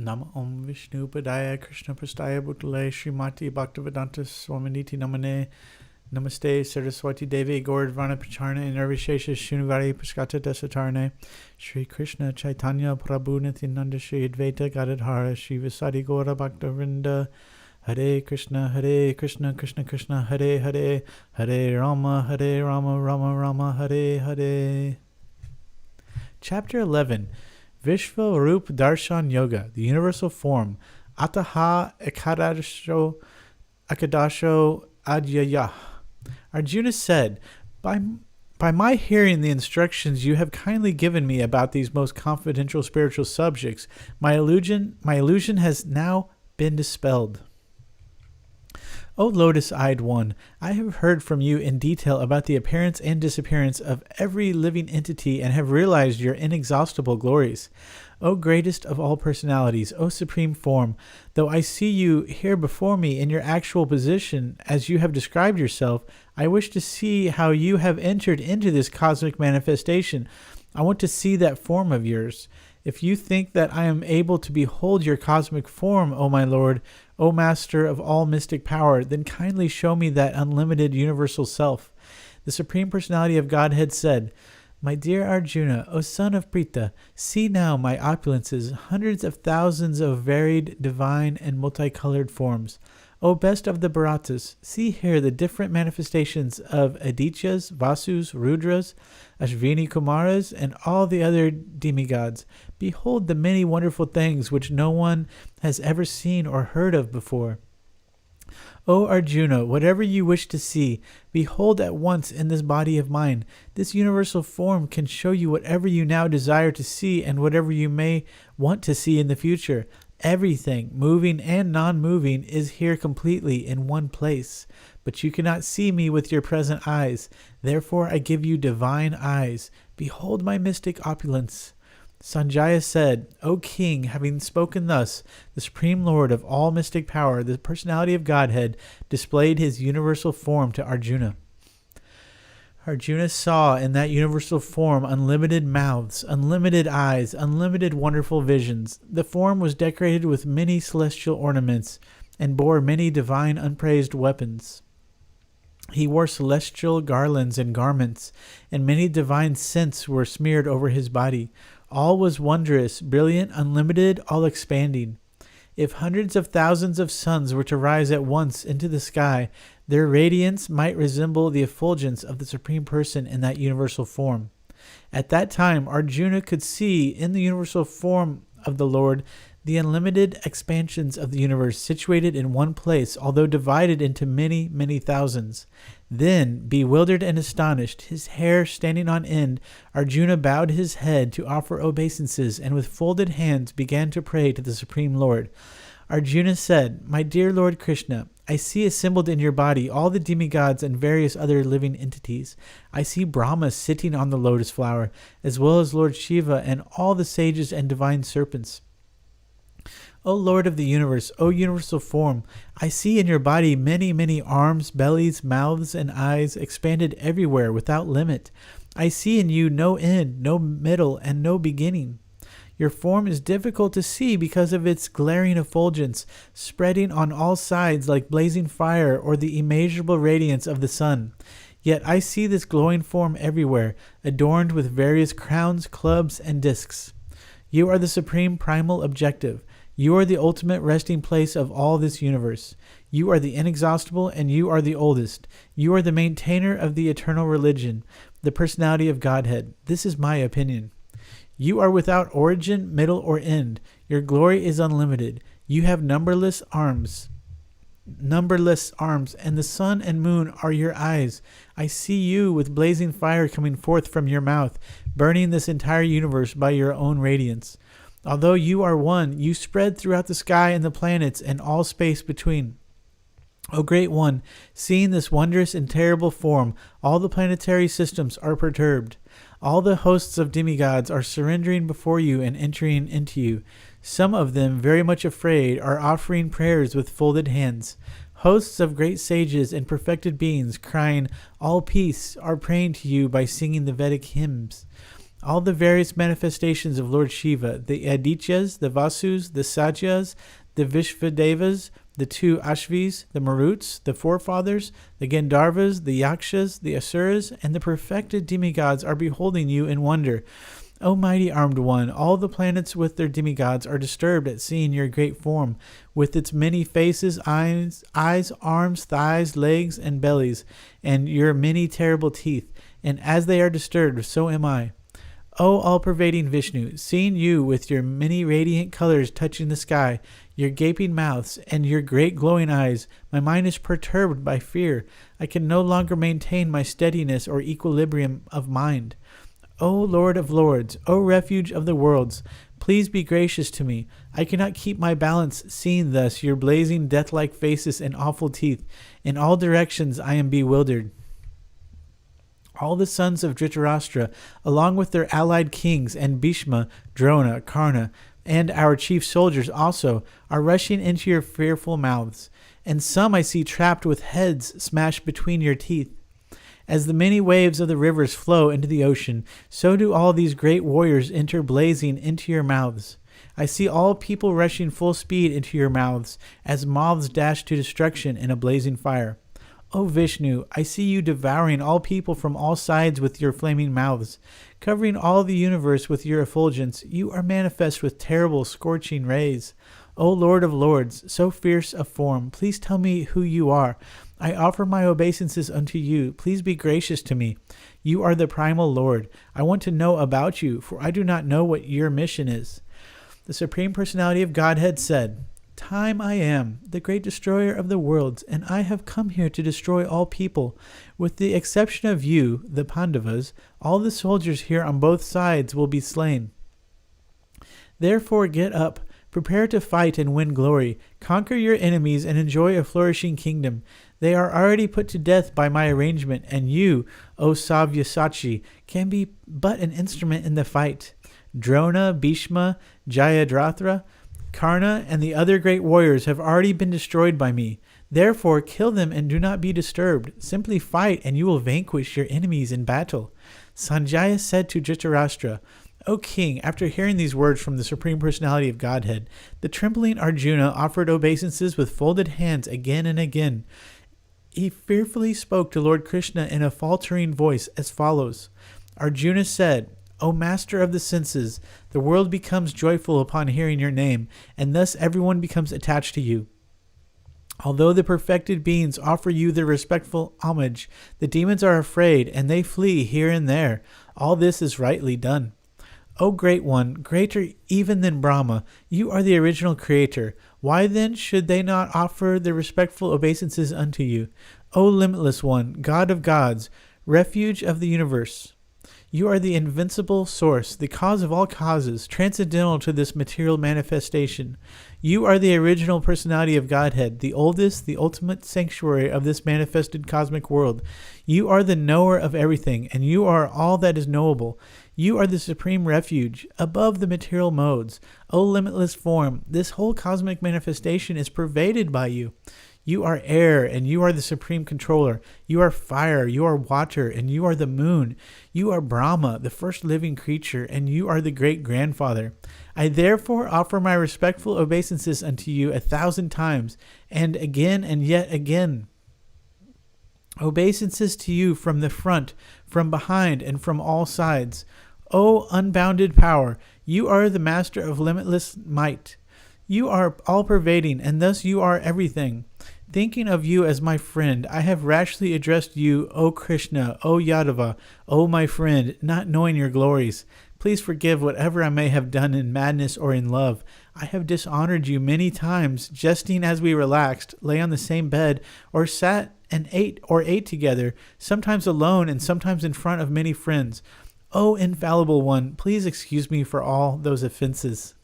Nama Om Vishnu Padaya Krishna Prastaya Bhutale Srimati Bhaktivedanta Swaminiti Namane Namaste Saraswati Devi Gauravana Pacharna Nirvishesha Shunvari Paskata Dasatarne Shri Krishna Chaitanya Prabhu Nityananda Shri Advaita Gadadhara Shri Vasadi Gaura Bhaktavinda Hare Krishna Krishna Krishna Hare Hare Hare Rama Rama Rama Hare Hare. Chapter 11, Vishva Rup Darshan Yoga, the universal form, Ataha Ekadasho Adyaya. Arjuna said, by my hearing the instructions you have kindly given me about these most confidential spiritual subjects, my illusion has now been dispelled. O lotus-eyed one, I have heard from you in detail about the appearance and disappearance of every living entity and have realized your inexhaustible glories. O greatest of all personalities, O supreme form, though I see you here before me in your actual position as you have described yourself, I wish to see how you have entered into this cosmic manifestation. I want to see that form of yours. If you think that I am able to behold your cosmic form, O my Lord, O Master of all mystic power, then kindly show me that unlimited universal self. The Supreme Personality of Godhead said, My dear Arjuna, O son of Prita, see now my opulences, hundreds of thousands of varied, divine, and multicolored forms. O best of the Bharatas, see here the different manifestations of Adityas, Vasus, Rudras, Ashvini Kumaras, and all the other demigods. Behold the many wonderful things which no one has ever seen or heard of before. O Arjuna, whatever you wish to see, behold at once in this body of mine. This universal form can show you whatever you now desire to see and whatever you may want to see in the future. Everything, moving and non-moving, is here completely in one place. But you cannot see me with your present eyes. Therefore I give you divine eyes. Behold my mystic opulence. Sanjaya said, O king, having spoken thus, the Supreme Lord of all mystic power, the personality of Godhead, displayed his universal form to Arjuna. Arjuna saw in that universal form unlimited mouths, unlimited eyes, unlimited wonderful visions. The form was decorated with many celestial ornaments and bore many divine unpraised weapons. He wore celestial garlands and garments, and many divine scents were smeared over his body. All was wondrous, brilliant, unlimited, all expanding. If hundreds of thousands of suns were to rise at once into the sky, their radiance might resemble the effulgence of the Supreme Person in that universal form. At that time, Arjuna could see in the universal form of the Lord the unlimited expansions of the universe situated in one place, although divided into many, many thousands. Then, bewildered and astonished, his hair standing on end, Arjuna bowed his head to offer obeisances and with folded hands began to pray to the Supreme Lord. Arjuna said, My dear Lord Krishna, I see assembled in your body all the demigods and various other living entities. I see Brahma sitting on the lotus flower, as well as Lord Shiva and all the sages and divine serpents. O Lord of the universe, O universal form, I see in your body many, many arms, bellies, mouths, and eyes expanded everywhere without limit. I see in you no end, no middle, and no beginning. Your form is difficult to see because of its glaring effulgence, spreading on all sides like blazing fire or the immeasurable radiance of the sun. Yet I see this glowing form everywhere, adorned with various crowns, clubs, and discs. You are the supreme primal objective. You are the ultimate resting place of all this universe. You are the inexhaustible and you are the oldest. You are the maintainer of the eternal religion, the personality of Godhead. This is my opinion. You are without origin, middle, or end. Your glory is unlimited. You have numberless arms, and the sun and moon are your eyes. I see you with blazing fire coming forth from your mouth, burning this entire universe by your own radiance. Although you are one, you spread throughout the sky and the planets and all space between. O Great One, seeing this wondrous and terrible form, all the planetary systems are perturbed. All the hosts of demigods are surrendering before you and entering into you. Some of them, very much afraid, are offering prayers with folded hands. Hosts of great sages and perfected beings, crying, All peace, are praying to you by singing the Vedic hymns. all the various manifestations of Lord Shiva, the Adityas, the Vasus, the Satyas, the Vishvadevas, the two Ashvis, the Maruts, the forefathers, the Gandharvas, the Yakshas, the Asuras, and the perfected demigods are beholding you in wonder. O mighty armed one, all the planets with their demigods are disturbed at seeing your great form, with its many faces, eyes, arms, thighs, legs, and bellies, and your many terrible teeth. And as they are disturbed, so am I. O all-pervading Vishnu, seeing you with your many radiant colors touching the sky, your gaping mouths, and your great glowing eyes, my mind is perturbed by fear. I can no longer maintain my steadiness or equilibrium of mind. O Lord of Lords, O refuge of the worlds, please be gracious to me. I cannot keep my balance seeing thus your blazing death-like faces and awful teeth. In all directions I am bewildered. All the sons of Dhritarashtra, along with their allied kings and Bhishma, Drona, Karna, and our chief soldiers also, are rushing into your fearful mouths. And some I see trapped with heads smashed between your teeth. As the many waves of the rivers flow into the ocean, so do all these great warriors enter blazing into your mouths. I see all people rushing full speed into your mouths, as moths dash to destruction in a blazing fire. O Vishnu, I see you devouring all people from all sides with your flaming mouths. Covering all the universe with your effulgence, you are manifest with terrible scorching rays. O Lord of Lords, so fierce of form, please tell me who you are. I offer my obeisances unto you. Please be gracious to me. You are the primal Lord. I want to know about you, for I do not know what your mission is. The Supreme Personality of Godhead said, Time I am, the great destroyer of the worlds, and I have come here to destroy all people. With the exception of you, the Pandavas, all the soldiers here on both sides will be slain. Therefore get up, prepare to fight and win glory, conquer your enemies and enjoy a flourishing kingdom. They are already put to death by my arrangement, and you, O Savyasachi, can be but an instrument in the fight. Drona, Bhishma, Jayadratha, Karna, and the other great warriors have already been destroyed by me. Therefore, kill them and do not be disturbed. Simply fight, and you will vanquish your enemies in battle. Sanjaya said to Dhritarashtra, O king, after hearing these words from the Supreme Personality of Godhead, the trembling Arjuna offered obeisances with folded hands again and again. He fearfully spoke to Lord Krishna in a faltering voice as follows. Arjuna said, O master of the senses, the world becomes joyful upon hearing your name, and thus everyone becomes attached to you. Although the perfected beings offer you their respectful homage, the demons are afraid, and they flee here and there. All this is rightly done. O great one, greater even than Brahma, you are the original creator. Why then should they not offer their respectful obeisances unto you? O limitless one, God of gods, refuge of the universe. You are the invincible source, the cause of all causes, transcendental to this material manifestation. You are the original personality of Godhead, the oldest, the ultimate sanctuary of this manifested cosmic world. You are the knower of everything, and you are all that is knowable. You are the supreme refuge, above the material modes. O limitless form, this whole cosmic manifestation is pervaded by you. You are air, and you are the supreme controller. You are fire, you are water, and you are the moon. You are Brahma, the first living creature, and you are the great grandfather. I therefore offer my respectful obeisances unto you 1,000 times, and again and yet again. Obeisances to you from the front, from behind, and from all sides. O unbounded power, you are the master of limitless might. You are all-pervading, and thus you are everything. Thinking of you as my friend, I have rashly addressed you, O Krishna, O Yadava, O my friend, not knowing your glories. Please forgive whatever I may have done in madness or in love. I have dishonored you many times, jesting as we relaxed, lay on the same bed, or sat and ate together, sometimes alone and sometimes in front of many friends. O infallible one, please excuse me for all those offenses.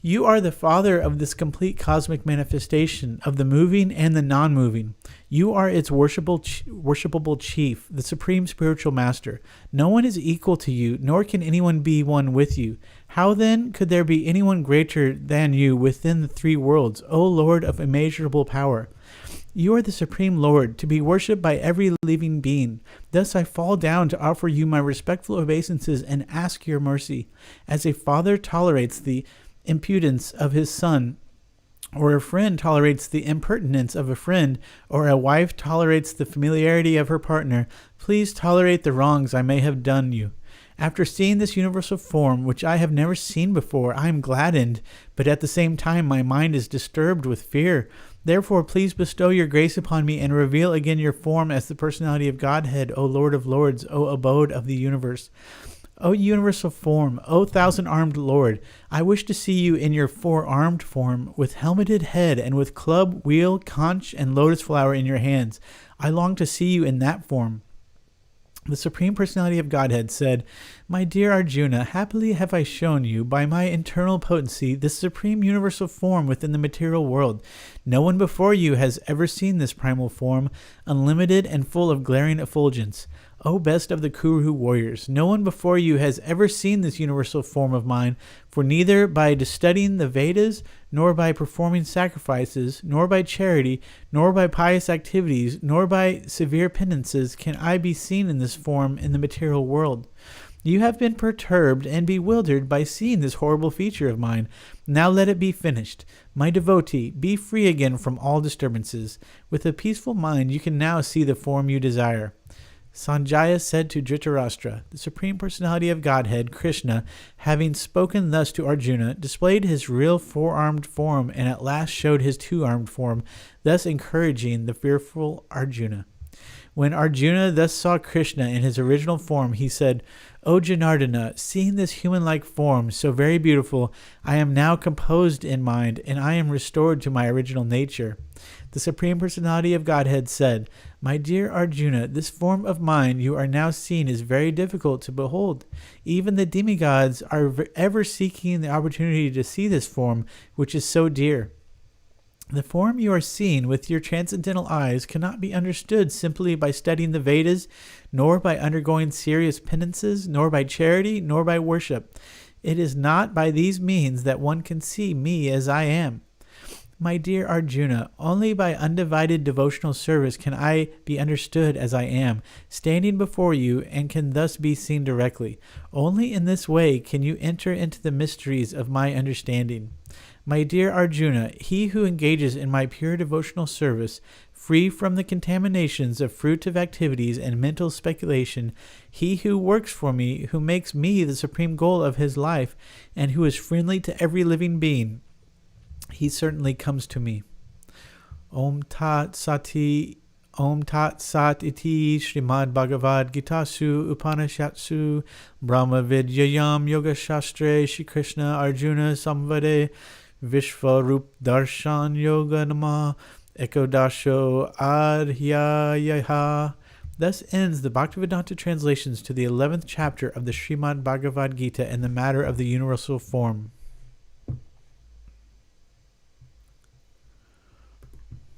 You are the father of this complete cosmic manifestation, of the moving and the non-moving. You are its worshipable chief, the supreme spiritual master. No one is equal to you, nor can anyone be one with you. How then could there be anyone greater than you within the three worlds, O Lord of immeasurable power? You are the Supreme Lord, to be worshipped by every living being. Thus I fall down to offer you my respectful obeisances and ask your mercy. As a father tolerates the impudence of his son, or a friend tolerates the impertinence of a friend, or a wife tolerates the familiarity of her partner, please tolerate the wrongs I may have done you. After seeing this universal form, which I have never seen before, I am gladdened, but at the same time my mind is disturbed with fear. Therefore, please bestow your grace upon me and reveal again your form as the personality of Godhead, O Lord of Lords, O abode of the universe. O universal form, O thousand-armed Lord, I wish to see you in your four-armed form, with helmeted head and with club, wheel, conch, and lotus flower in your hands. I long to see you in that form. The Supreme Personality of Godhead said, My dear Arjuna, happily have I shown you, by my internal potency, this supreme universal form within the material world. No one before you has ever seen this primal form, unlimited and full of glaring effulgence. O best of the Kuru warriors, no one before you has ever seen this universal form of mine, for neither by studying the Vedas, nor by performing sacrifices, nor by charity, nor by pious activities, nor by severe penances can I be seen in this form in the material world. You have been perturbed and bewildered by seeing this horrible feature of mine. Now let it be finished. My devotee, be free again from all disturbances. With a peaceful mind you can now see the form you desire. Sanjaya said to Dhritarashtra, the Supreme Personality of Godhead, Krishna, having spoken thus to Arjuna, displayed his real four-armed form and at last showed his two-armed form, thus encouraging the fearful Arjuna. When Arjuna thus saw Krishna in his original form, he said, O Janardana, seeing this human-like form, so very beautiful, I am now composed in mind, and I am restored to my original nature. The Supreme Personality of Godhead said, My dear Arjuna, this form of mine you are now seeing is very difficult to behold. Even the demigods are ever seeking the opportunity to see this form, which is so dear. The form you are seeing with your transcendental eyes cannot be understood simply by studying the Vedas, nor by undergoing serious penances, nor by charity, nor by worship. It is not by these means that one can see me as I am. My dear Arjuna, only by undivided devotional service can I be understood as I am, standing before you, and can thus be seen directly. Only in this way can you enter into the mysteries of my understanding. My dear Arjuna, he who engages in my pure devotional service, free from the contaminations of fruitive activities and mental speculation, he who works for me, who makes me the supreme goal of his life, and who is friendly to every living being, he certainly comes to me. Om Tat Sati, Om Tat Sat Iti Srimad Bhagavad Gitasu Upanishadsu Brahma Vidyayam Yoga Shastre Shri Krishna Arjuna Samvade Vishvarup Darshan Yoga Nama Ekodasho Adhyayaha. Thus ends the Bhaktivedanta translations to the 11th chapter of the Srimad Bhagavad Gita in the matter of the universal form.